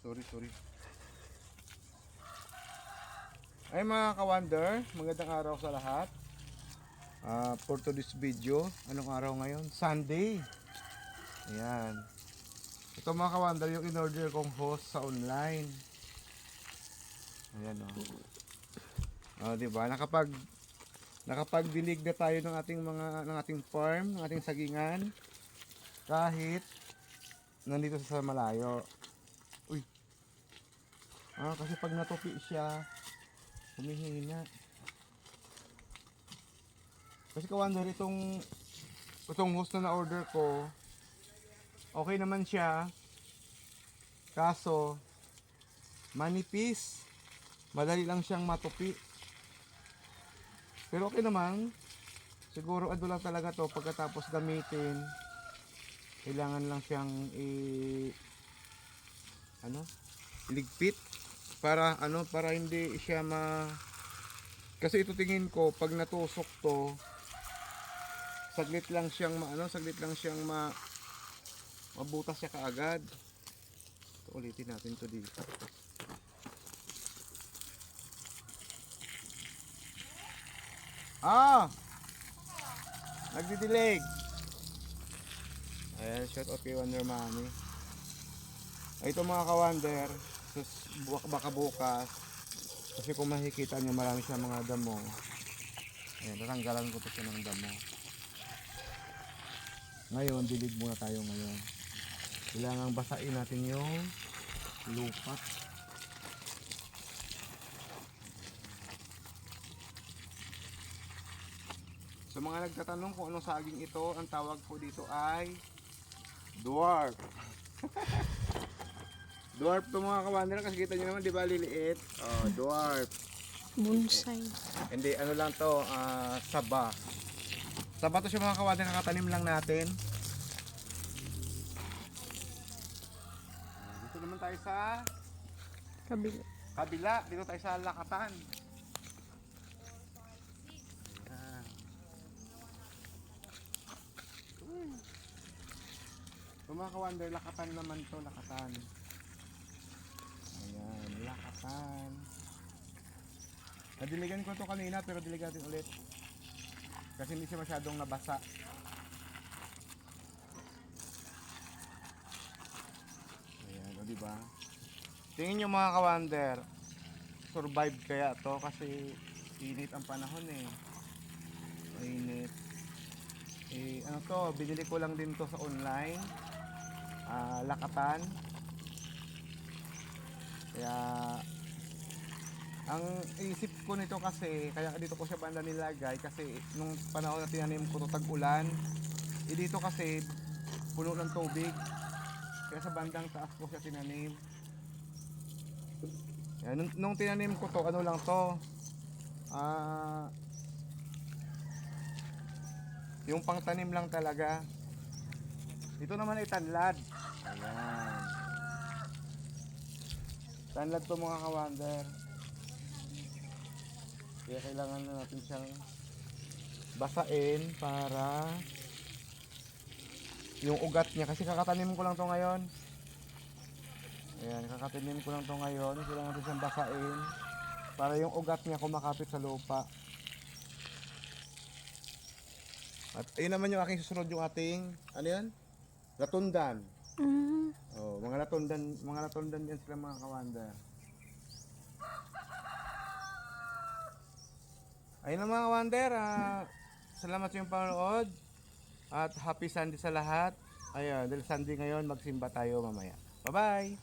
Sorry. Ay mga ka-wonder, magandang araw sa lahat. For today's video, anong araw ngayon? Sunday. Ayan. Ito mga ka-wonder, yung in-order kong host sa online. Ayan o. Diba? Nakapag-dilig na tayo ng ating farm, ng ating sagingan. Kahit nandito sa malayo. Uy. Kasi pag natupi siya, humihina. Kasi ka-wonder, itong host na na-order ko, okay naman siya. Kaso, manipis. Madali lang siyang matupi. Pero okay naman. Siguro ano lang talaga to, pagkatapos gamitin, kailangan lang siyang iligpit para hindi siya kasi ito tingin ko pag natusok to, saglit lang siyang mabutas siya kaagad. Ito, ulitin natin to dito. Nagdidilig. Ayan, shout out kay Wonder Mommy. Ito mga ka-wonder, baka bukas, kasi kung makikita nyo marami siya mga damo. Ayan, tatanggalan ko to siya ng damo. Ngayon, dilig muna tayo ngayon. Kailangan basain natin yung lupa. Sa mga nagtatanong kung anong saging ito, ang tawag po dito ay dwarf. Dwarf to mga ka-wonder, kasi kita nyo naman, di ba, liliit? Dwarf. Bonsai. Hindi, ano lang to, saba. Saba to siya mga ka-wonder, nakatanim lang natin. Dito naman tayo sa kabila. Dito tayo sa lakatan. Ayan. So mga ka-wonder, lakatan naman to, lakatan. Ayan, lakatan. Nadiligan ko to kanina pero diligan natin ulit. Kasi hindi siya masyadong nabasa. Ayan, o diba? Tingin nyo mga ka-wonder, survive kaya to kasi init ang panahon eh. Mainit. Ano to, binili ko lang din to sa online. Lakatan. Kaya ang isip ko nito kasi, kaya dito ko siya banda nilagay kasi nung panahon na tinanim ko to tag-ulan, dito kasi puno ng tubig. Kaya sa bandang taas ko siya tinanim. Yan, nung tinanim ko to, ano lang to, yung pangtanim lang talaga. Ito naman ay tanlad. Ayan. Tanlad to mga ka-wonder. Kaya kailangan na natin siyang basain para yung ugat niya. Kasi kakatanim ko lang to ngayon. Ayan, kakatanim ko lang to ngayon. Kailangan natin siyang basain para yung ugat niya kumakapit sa lupa. At ayun naman yung aking susunod, yung ating, ano yan? Latundan. Mga latundan yan sila mga ka-wonder. Ayun na mga ka-wonder, salamat sa iyong panonood at happy Sunday sa lahat. Ayun, dahil Sunday ngayon, magsimba tayo mamaya. Bye-bye!